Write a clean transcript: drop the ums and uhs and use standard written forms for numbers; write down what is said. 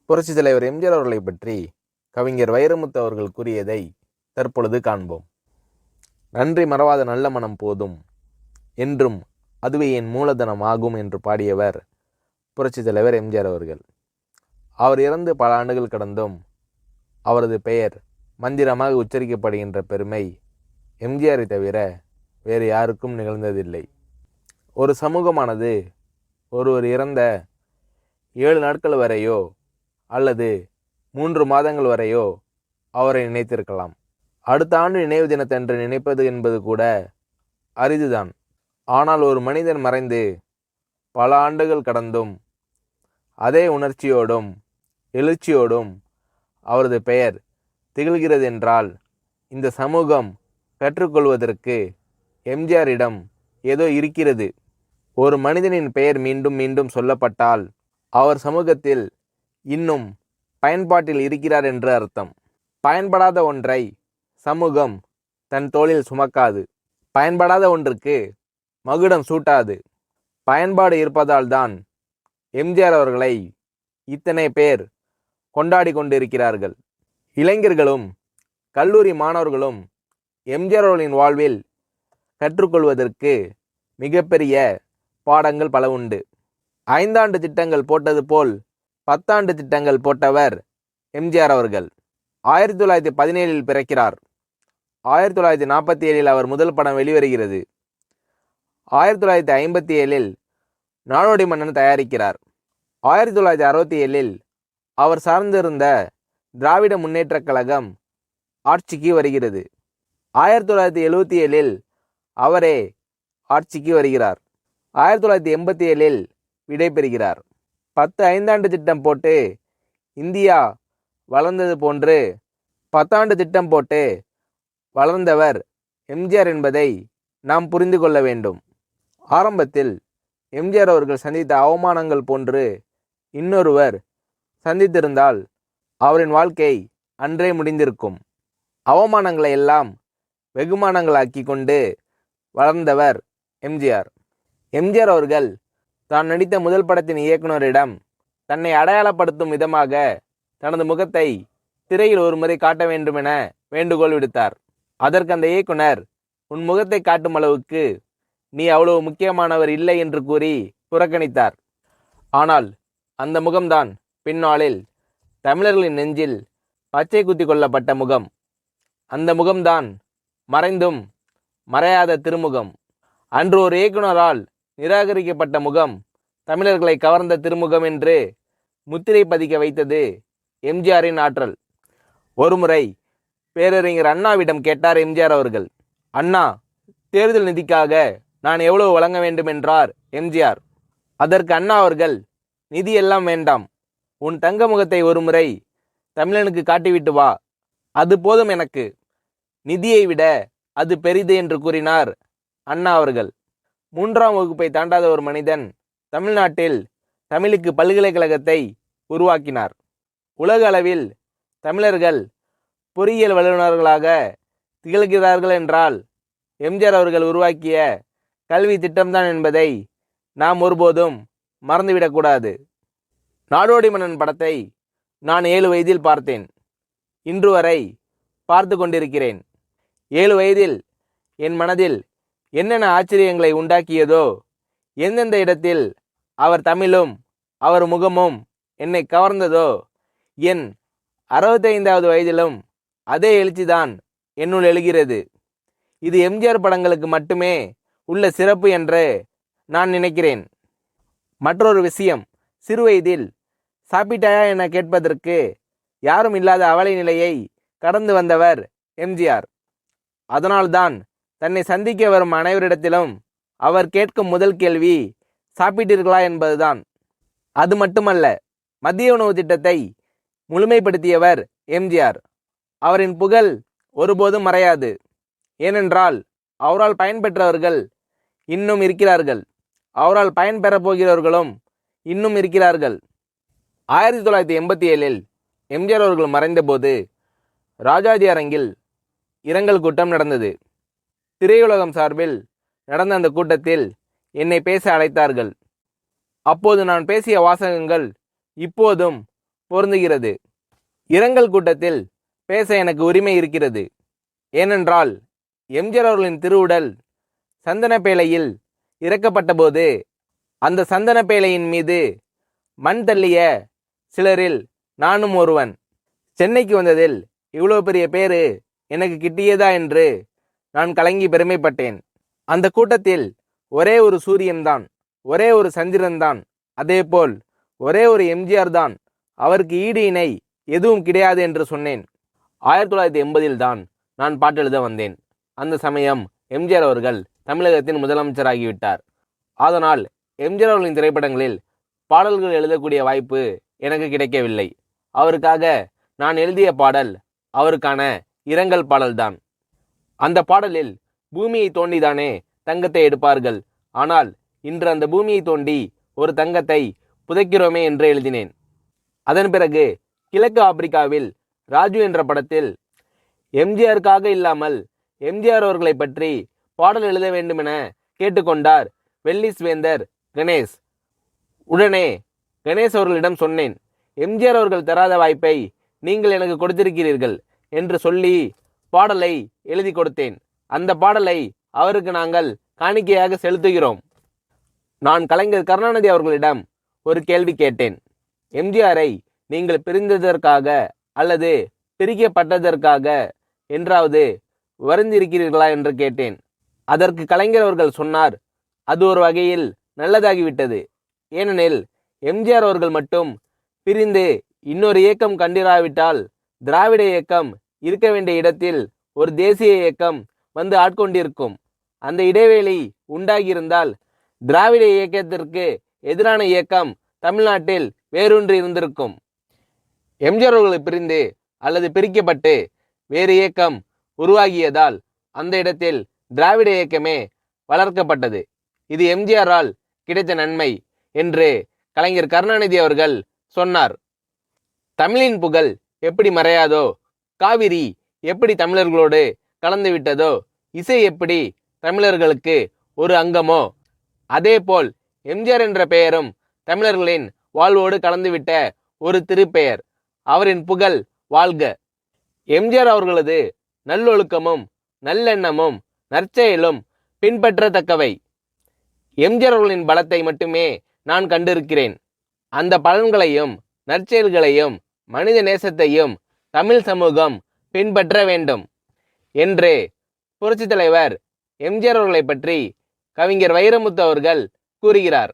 புரட்சித் தலைவர் எம்ஜிஆர் அவர்களை பற்றி கவிஞர் வைரமுத்து அவர்கள் கூறியதை தற்பொழுது காண்போம். நன்றி மறவாத நல்ல மனம் போதும், என்றும் அதுவே என் மூலதனம் ஆகும் என்று பாடியவர் புரட்சித் தலைவர் எம்ஜிஆர் அவர்கள். அவர் இறந்து பல ஆண்டுகள் கடந்தும் அவரது பெயர் மந்திரமாக உச்சரிக்கப்படுகின்ற பெருமை எம்ஜிஆரை தவிர வேறு யாருக்கும் நிகழ்ந்ததில்லை. ஒரு சமூகமானது ஒருவர் இறந்த 7 நாட்கள் வரையோ அல்லது 3 மாதங்கள் வரையோ அவரை நினைத்திருக்கலாம். அடுத்த ஆண்டு நினைவு தினத்தன்று நினைப்பது என்பது கூட அரிதுதான். ஆனால் ஒரு மனிதன் மறைந்து பல ஆண்டுகள் கடந்தும் அதே உணர்ச்சியோடும் எழுச்சியோடும் அவரது பெயர் திகழ்கிறது என்றால் இந்த சமூகம் கற்றுக்கொள்வதற்கு எம்ஜிஆரிடம் ஏதோ இருக்கிறது. ஒரு மனிதனின் பெயர் மீண்டும் மீண்டும் சொல்லப்பட்டால் அவர் சமூகத்தில் இன்னும் பயன்பாட்டில் இருக்கிறார் என்று அர்த்தம். பயன்படாத ஒன்றை சமூகம் தன் தோளில் சுமக்காது. பயன்படாத ஒன்றுக்கு மகுடம் சூட்டாது. பயன்பாடு இருப்பதால் தான் எம்ஜிஆர் அவர்களை இத்தனை பேர் கொண்டாடி கொண்டிருக்கிறார்கள். இளைஞர்களும் கல்லூரி மாணவர்களும் எம்ஜிஆர் அவர்களின் வாழ்வில் கற்றுக்கொள்வதற்கு மிகப்பெரிய பாடங்கள் பல உண்டு. 5 ஆண்டு திட்டங்கள் போட்டது போல் 10 ஆண்டு திட்டங்கள் போட்டவர் எம்ஜிஆர் அவர்கள். 1917 பிறக்கிறார். 1947 அவர் முதல் படம் வெளிவருகிறது. 1957 நாடோடி மன்னன் தயாரிக்கிறார். 1967 அவர் சார்ந்திருந்த திராவிட முன்னேற்றக் கழகம் ஆட்சிக்கு வருகிறது. 1977 அவரே ஆட்சிக்கு வருகிறார். 1987 விடை பெறுகிறார். 10 5ஆண்டு திட்டம் போட்டு இந்தியா வளர்ந்தது போன்று 10 ஆண்டு திட்டம் போட்டு வளர்ந்தவர் எம்ஜிஆர் என்பதை நாம் புரிந்து கொள்ள வேண்டும். ஆரம்பத்தில் எம்ஜிஆர் அவர்கள் சந்தித்த அவமானங்கள் போன்று இன்னொருவர் சந்தித்திருந்தால் அவரின் வாழ்க்கை அன்றே முடிந்திருக்கும். அவமானங்களை எல்லாம் வெகுமானங்களாக்கி கொண்டு வளர்ந்தவர் எம்ஜிஆர். எம்ஜிஆர் அவர்கள் தான் நடித்த முதல் படத்தின் இயக்குனரிடம் தன்னை அடையாளப்படுத்தும் விதமாக தனது முகத்தை திரையில் ஒரு முறை காட்ட வேண்டுமென வேண்டுகோள் விடுத்தார். அதற்கு அந்த இயக்குனர், உன் முகத்தை காட்டும் அளவுக்கு நீ அவ்வளவு முக்கியமானவர் இல்லை என்று கூறி புறக்கணித்தார். ஆனால் அந்த முகம்தான் பின்னாளில் தமிழர்களின் நெஞ்சில் பச்சை குத்தி கொள்ளப்பட்ட முகம். அந்த முகம்தான் மறைந்தும் மறையாத திருமுகம். அன்று ஒரு இயக்குனரால் நிராகரிக்கப்பட்ட முகம் தமிழர்களை கவர்ந்த திருமுகம் என்று முத்திரை பதிக்க வைத்தது எம்ஜிஆரின் ஆற்றல். ஒருமுறை பேரறிஞர் அண்ணாவிடம் கேட்டார் எம்ஜிஆர் அவர்கள். அண்ணா, தேர்தல் நிதிக்காக நான் எவ்வளவு வழங்க வேண்டும் என்றார் எம்ஜிஆர். அதற்கு அண்ணா அவர்கள், நிதி எல்லாம் வேண்டாம், உன் தங்க முகத்தை ஒருமுறை தமிழனுக்கு காட்டிவிட்டு வா, அது போதும் எனக்கு, நிதியை விட அது பெரிது என்று கூறினார் அண்ணா அவர்கள். 3ஆம் வகுப்பை தாண்டாத ஒரு மனிதன் தமிழ்நாட்டில் தமிழுக்கு பல்கலைக்கழகத்தை உருவாக்கினார். உலக அளவில் தமிழர்கள் பொறியியல் வல்லுநர்களாக திகழ்கிறார்கள் என்றால் எம்ஜிஆர் அவர்கள் உருவாக்கிய கல்வி திட்டம்தான் என்பதை நாம் ஒருபோதும் மறந்துவிடக்கூடாது. நாடோடி மன்னன் படத்தை நான் 7 வயதில் பார்த்தேன். இன்று வரை பார்த்து கொண்டிருக்கிறேன். 7 வயதில் என் மனதில் என்னென்ன ஆச்சரியங்களை உண்டாக்கியதோ, எந்தெந்த இடத்தில் அவர் தமிழும் அவர் முகமும் என்னை கவர்ந்ததோ, என் 65வது வயதிலும் அதே எழுச்சிதான் என்னுள் எழுகிறது. இது எம்ஜிஆர் படங்களுக்கு மட்டுமே உள்ள சிறப்பு என்று நான் நினைக்கிறேன். மற்றொரு விஷயம், சிறுவயதில் சாப்பிட்டாயா என கேட்பதற்கு யாரும் இல்லாத அவலை நிலையை கடந்து வந்தவர் எம்ஜிஆர். அதனால்தான் தன்னை சந்திக்க வரும் அனைவரிடத்திலும் அவர் கேட்கும் முதல் கேள்வி சாப்பிட்டீர்களா என்பதுதான். அது மட்டுமல்ல, மதிய உணவு திட்டத்தை முழுமைப்படுத்தியவர் எம்ஜிஆர். அவரின் புகழ் ஒருபோதும் மறையாது. ஏனென்றால் அவரால் பயன்பெற்றவர்கள் இன்னும் இருக்கிறார்கள். அவரால் பயன்பெறப் போகிறவர்களும் இன்னும் இருக்கிறார்கள். 1987 எம்ஜிஆர் அவர்கள் மறைந்தபோது ராஜாஜி அரங்கில் இரங்கல் கூட்டம் நடந்தது. திரையுலகம் சார்பில் நடந்த அந்த கூட்டத்தில் என்னை பேச அழைத்தார்கள். அப்போது நான் பேசிய வாசகங்கள் இப்போதும் பொருந்துகிறது. இரங்கல் கூட்டத்தில் பேச எனக்கு உரிமை இருக்கிறது. ஏனென்றால் எம்ஜிஆர் அவர்களின் திருவுடல் சந்தன பேழையில் இறக்கப்பட்ட போது அந்த சந்தன பேழையின் மீது மண் தள்ளிய சிலரில் நானும் ஒருவன். சென்னைக்கு வந்ததில் இவ்வளோ பெரிய பேரு எனக்கு கிட்டியதா என்று நான் கலங்கி பெருமைப்பட்டேன். அந்த கூட்டத்தில் ஒரே ஒரு சூரியன்தான், ஒரே ஒரு சந்திரன்தான், அதேபோல் ஒரே ஒரு எம்ஜிஆர் தான், அவருக்கு ஈடு இணை எதுவும் கிடையாது என்று சொன்னேன். 1980 தான் நான் பாட்டெழுத வந்தேன். அந்த சமயம் எம்ஜிஆர் அவர்கள் தமிழகத்தின் முதலமைச்சராகிவிட்டார். அதனால் எம்ஜிஆர் அவர்களின் திரைப்படங்களில் பாடல்கள் எழுதக்கூடிய வாய்ப்பு எனக்கு கிடைக்கவில்லை. அவருக்காக நான் எழுதிய பாடல் அவருக்கான இரங்கல் பாடல்தான். அந்த பாடலில் பூமியை தோண்டிதானே தங்கத்தை எடுப்பார்கள், ஆனால் இன்று அந்த பூமியை தோண்டி ஒரு தங்கத்தை புதைக்கிறோமே என்று எழுதினேன். அதன் பிறகு கிழக்கு ஆப்பிரிக்காவில் ராஜு என்ற படத்தில் எம்ஜிஆருக்காக இல்லாமல் எம்ஜிஆர் அவர்களை பற்றி பாடல் எழுத வேண்டுமென கேட்டுக்கொண்டார் வெல்லிஸ் வேந்தர் கணேஷ். உடனே கணேஷ் அவர்களிடம் சொன்னேன், எம்ஜிஆர் அவர்கள் தராத வாய்ப்பை நீங்கள் எனக்கு கொடுத்திருக்கிறீர்கள் என்று சொல்லி பாடலை எழுதி கொடுத்தேன். அந்த பாடலை அவருக்கு நாங்கள் காணிக்கையாக செலுத்துகிறோம். நான் கலைஞர் கருணாநிதி அவர்களிடம் ஒரு கேள்வி கேட்டேன். எம்ஜிஆரை நீங்கள் பிரிந்ததற்காக அல்லது பிரிக்கப்பட்டதற்காக என்றாவது வருந்திருக்கிறீர்களா என்று கேட்டேன். அதற்கு கலைஞர் அவர்கள் சொன்னார், அது ஒரு வகையில் நல்லதாகிவிட்டது. ஏனெனில் எம்ஜிஆர் அவர்கள் மட்டும் பிரிந்து இன்னொரு இயக்கம் கண்டிராவிட்டால் திராவிட இயக்கம் இருக்க வேண்டிய இடத்தில் ஒரு தேசிய இயக்கம் வந்து ஆட்கொண்டிருக்கும். அந்த இடைவேளை உண்டாகியிருந்தால் திராவிட இயக்கத்திற்கு எதிரான இயக்கம் தமிழ்நாட்டில் வேரூன்றி இருந்திருக்கும். எம்ஜிஆர் அவர்களை பிரிந்து அல்லது பிரிக்கப்பட்டு வேறு இயக்கம் உருவாகியதால் அந்த இடத்தில் திராவிட இயக்கமே வளர்க்கப்பட்டது. இது எம்ஜிஆரால் கிடைத்த நன்மை என்று கலைஞர் கருணாநிதி அவர்கள் சொன்னார். தமிழின் புகழ் எப்படி மறையாதோ, காவிரி எப்படி தமிழர்களோடு கலந்து விட்டதோ, இசை எப்படி தமிழர்களுக்கு ஒரு அங்கமோ, அதேபோல் எம்ஜிஆர் என்ற பெயரும் தமிழர்களின் வாழ்வோடு கலந்துவிட்ட ஒரு திருப்பெயர். அவரின் புகழ் வாழ்க. எம்ஜிஆர் அவர்களது நல்லொழுக்கமும் நல்லெண்ணமும் நற்செயலும் பின்பற்றத்தக்கவை. எம்ஜிஆர் அவர்களின் பலத்தை மட்டுமே நான் கண்டிருக்கிறேன். அந்த பலன்களையும் நற்செயல்களையும் மனித நேசத்தையும் தமிழ் சமூகம் பின்பற்ற வேண்டும் என்று புரட்சித் தலைவர் எம்ஜிஆர் அவர்களை பற்றி கவிஞர் வைரமுத்து அவர்கள் கூறுகிறார்.